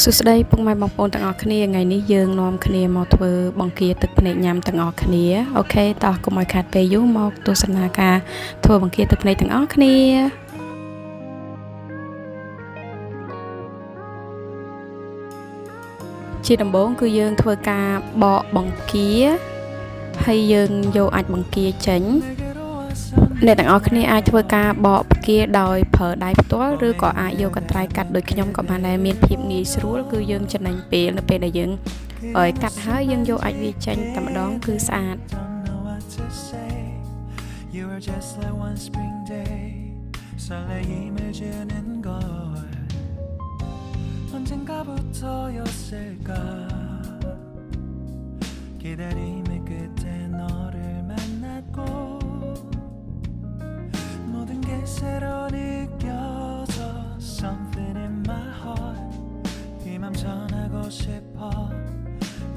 សួស្តីពុកម៉ែបងប្អូនទាំងអស់គ្នាថ្ងៃនេះយើងនាំគ្នាមកធ្វើបង្គាទឹកភ្នែកញ៉ាំទាំងអស់គ្នាអូខេតោះកុំឲ្យខាតពេលយូរមកទស្សនាការធ្វើបង្គាទឹកភ្នែកទាំងអស់គ្នាជាដំបូងគឺយើងធ្វើការបកបង្គាហើយយើងយកអាចបង្គាចេញអ្នកទាំងអស់គ្នាអាចធ្វើការបកបង្គាដោយប្រើដៃផ្ទាល់ឬក៏អាចយកកន្ត្រៃកាត់ដូចខ្ញុំក៏បានដែរមានភាពងាយស្រួលគឺយើងចំណេញពេលនៅពេលដែលយើងកាត់ហើយយើងយកអាចវាចេញតែម្ដងគឺស្អាត새로 느껴져 something in my heart 이 맘 전하고 싶어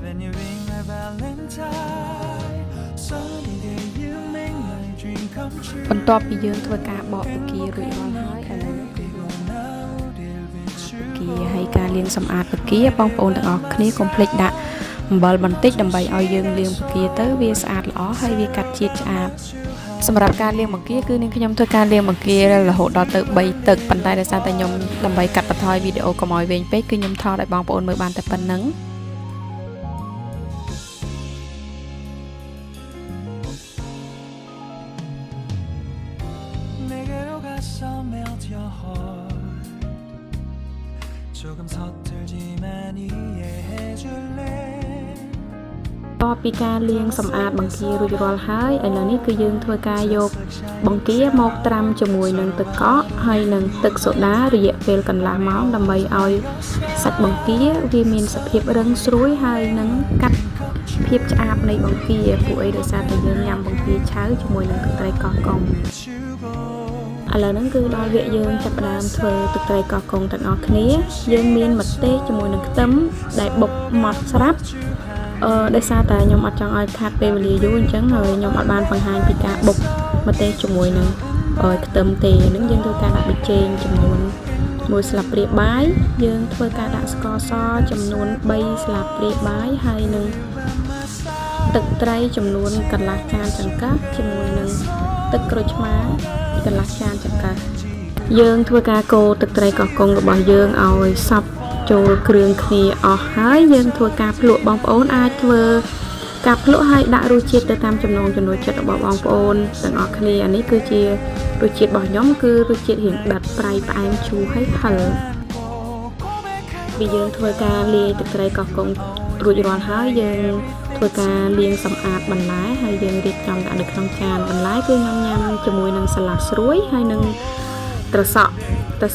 When you ring my valentine Sunny day you make my dream come true បន្ទាប់ពីយើងធ្វើការបកបង្គារួចរាល់ហើយឥឡូវគឺបង្គាហើយការលាងសម្អាតបង្គាបងប្អូនទាំងអស់គ្នាកុំភ្លេចដាក់អំបិលបន្តិចដើម្បីឲ្យយើងលាងបង្គាទៅវាស្អាតល្អហើយវាកាត់ជាតិឆ្អាបសម្រាប់ការលាងបង្គាគឺនាងខ្ញុំធ្វើការលាងបង្គារហូតដល់ទៅ3ទឹកប៉ុន្តែដោយសារតែខ្ញុំដើម្បីកាត់បន្ថយវីដេអូកុំឲ្យវែងពេកគឺខ្ញុំថតឲ្យបងប្អូនមើលបានតែប៉ុណ្្នឹងតពីការលាងសម្អាតបង្គារួចរាល់ហើយឥឡូវនេះគឺយើងធ្វើការយកបង្គាមកត្រាំជាមួយនឹងទឹកកកហើយនឹងទឹកសូដារយៈពេលកន្លះម៉ោងដើម្បីឲ្យសាច់បង្គាវាមានសភាពរឹងស្រួយហើយនឹងកាត់ភាពឆ្អាបនៃបង្គាពួកអីដោយសារតែយើងញ៉ាំបង្គាឆៅជាមួយនឹងទឹកត្រីកោះកុងឥឡូវហ្នឹងគឺដល់វគ្គយើងចាប់ផ្ដើមធ្វើទឹកត្រីកោះកុងទាំងអស់គ្នាយើងមានម្ទេសជាមួយនឹងខ្ទឹមដែលបុកម៉ត់ស្រាប់ដោយសារតែខ្ញុំអត់ចង់ឲ្យខាត់ពេលវេលាយូរអញ្ចឹងហើយខ្ញុំអត់បានបង្ហាញពីការបុកម្ទេសជាមួយនឹងខ្ទឹមទេនឹងយើងធ្វើការដាក់ប៊ីចេងចំនួន1ស្លាបព្រាបាយយើងធ្វើការដាក់ស្ករសចំនួន3ស្លាបព្រាបាយហើយនឹងទឹកត្រីចំនួនកន្លះចានចង្កឹះជាមួយនឹងទឹកក្រូចឆ្មាកន្លះចានចង្កឹះយើងធ្វើការកូរទឹកត្រីកោះកុងរបស់យើងឲ្យសព្វចូលគ្រឿងគ្នាអស់ហើយយើងធ្វើការភ្លក់បងប្អូនអាចធ្វើការភ្លក់ឲ្យដាក់រសជាតិទៅតាមចំណង់ចំណូលចិត្តរបស់បងប្អូនទាំងអស់គ្នាអានេះគឺជារសជាតិរបស់ខ្ញុំគឺរសជាតិរៀងដិតប្រៃផ្អែមជូរហើយហឹរពីយើងធ្វើការលាយទឹកត្រីកោះកុងរួចរាល់ហើយយើងធ្វើការលាងសម្អាតបន្លែហើយយើងរៀបចំដាក់នៅក្នុងចានបន្លែគឺខ្ញុំញ៉ាំជាមួយនឹងសាឡាត់ស្រួយហើយនឹងត្រសក់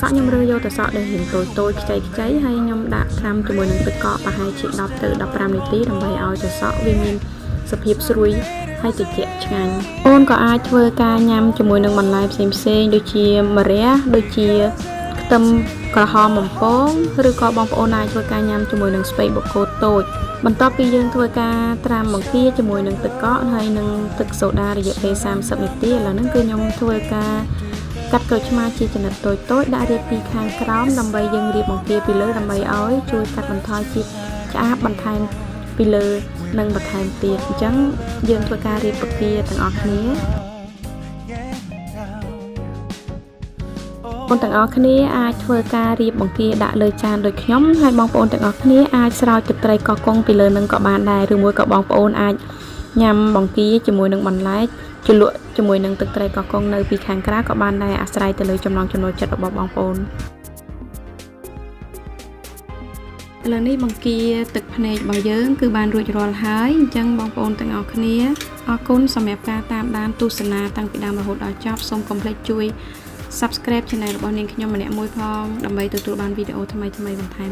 ខ្ញុំរើសយកត្រសក់ដែលរៀងតូចខ្ចីហើយខ្ញុំដាក់ត្រាំជាមួយនឹងទឹកកកប្រហែលជា10ទៅ15នាទីដើម្បីឲ្យត្រសក់វាមានសភាពស្រួយហើយត្រជាក់ឆ្ងាញ់អូនក៏អាចធ្វើការញ៉ាំជាមួយនឹងបន្លែផ្សេងដូចជាម្រះដូចជាខ្ទឹមក្រហមបំពងឬក៏បងប្អូនអាចធ្វើការញ៉ាំជាមួយនឹងស្ពៃបូកគោតូចបន្ទាប់ពីយើងធ្វើការត្រាំបង្គាជាមួយនឹងទឹកកកហើយនឹងទឹកសូដារយៈពេល30នាទីឥឡូវហ្នឹងគឺខ្ញុំធ្វើការកាត់ក្រូចឆ្មាជាចំណិតតូចដាក់រៀបពីខាងក្រោមដើម្បីយើងរៀបបង្គាពីលើដើម្បីឲ្យជួយកាត់បន្ថយជាតិឆ្អាបបន្ថែមពីលើនិងបន្ថែមទៀតអញ្ចឹងយើងធ្វើការរៀបបង្គាទាំងអស់គ្នាបងទាំងអស់គ្នាអាចធ្វើការរៀបបង្គាដាក់លើចានដូចខ្ញុំហើយបងប្អូនទាំងអស់គ្នាអាចស្រោចទឹកត្រីកោះកុងពីលើនឹងក៏បានដែរឬមួយក៏បងប្អូនអាចញ៉ាំបង្គាជាមួយនឹងបន្លែជ្រលក់ជាមួយនឹងទឹកត្រីកោះកុងនៅពីខាងក្រៅក៏បានដែរអាស្រ័យទៅលើចំណង់ចំណូលចិត្តរបស់បងប្អូនឥឡូវនេះបង្គាទឹកភ្នែករបស់យើងគឺបានរួចរាល់ហើយអញ្ចឹងបងប្អូនទាំងអស់គ្នាអរគុណសម្រាប់ការតាមដានទស្សនាតាំងពីដើមរហូតដល់ចប់សូមកុំភ្លេចជួយ Subscribe ឆានែលរបស់នាងខ្ញុំម្នាក់មួយផងដើម្បីទទួលបានវីដេអូថ្មីបន្ថែម